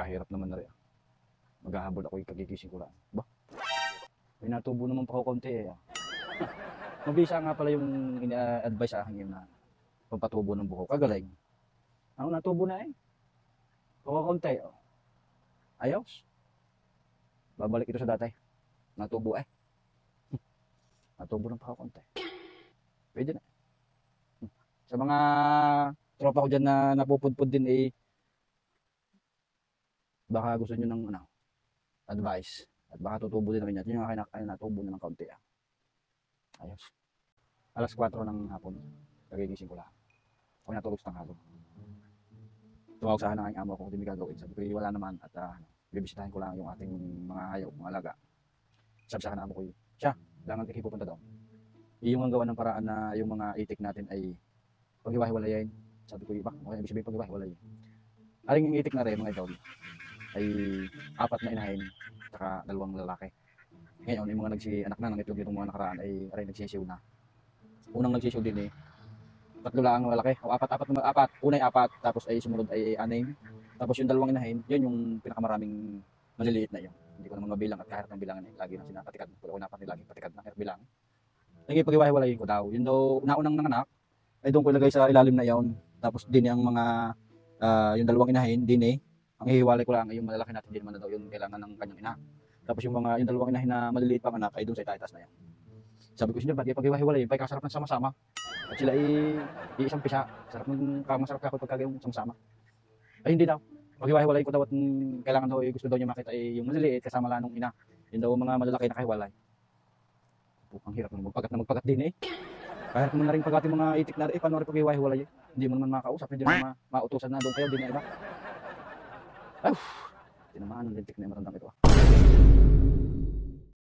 Kahirap naman na rin. Maghahabol ako yung kagigising ko lang. Ba? May natubo naman pa ako konti eh. Mabisa nga pala yung ina-advise sa akin yun na pampatubo ng buhok. Kagaling. Ako natubo na eh. Konti. Oh. Ayos. Babalik ito sa dati. Natubo eh. Natubo ng pa ako konti. Pwede na. Sa mga tropa ko dyan na napupudpud din eh, baka gusto nyo ng advice. At baka tutubo din namin yan. Yun yung akin natubo na ng kaunti. Ayos. Alas 4 ng hapon. Kagigising ko lang. Ako natulog sa tanghalo. Tumawag sa akin ng aking amo kung hindi may gagawin. Sabi ko, wala naman. At bibisitahin ko lang yung ating mga hayop, mga alaga. Sabi sa akin ng amo ko, siya, kailangan kayo pupunta daw. Yung ang gawa ng paraan na yung mga itik natin ay paghiwa-hiwalayin. Sabi ko, bakit mo kaya ibig sabihin paghiwa-hiwalayin? Aling yung itik na rin, mga idol, ay 4 na inahin, saka 2 lalaki. Ngayon, yung mga nagsi-anak na ng itlog itong mga nakaraan ay nagsisiw na. Unang nagsisiw din 3 lang ang lalaki, o 4. Unay 4, tapos ay sumunod ay 6. Tapos yung 2 inahin, yun yung pinakamaraming maliliit na yun. Hindi ko naman mabilang at kahit ng bilangan lagi na sinapatikad. Kung ako napan lagi patikad ng bilang. Lagi paghiwa-hiwalayin ko daw. Yun daw, naunang nanganak, ay doon ko ilagay sa ilalim na yun. Tapos din ang mga, yung 2 inahin, din ang hihiwalay ko lang ay yung malalaki natin, din naman na daw yun kailangan ng kanyang ina. Tapos yung 2 inahin na maliliit pang anak ay doon sa itaitas na yan. Sabi ko, sinyo, ba't paghiwa-hiwalayin? Pa'y kasarap ng sama-sama. At sila isang pisa. Masarap ka ako pagkagayong sama-sama. Ay hindi daw. Paghiwa-hiwalayin ko daw at kailangan daw, gusto daw niya makita yung maliliit kasama lang nung ina. Yun daw mga malalaki na kahiwalay. Ang hirap ng magpagat din Kahit mo na rin pagati mga itik na rin, paano rin paghiwa-hiwalay Hindi mo naman makausap, hindi naman mautusan na doon kayo, din na iba. Ay, hindi naman, ang lintik na yung matandang ito.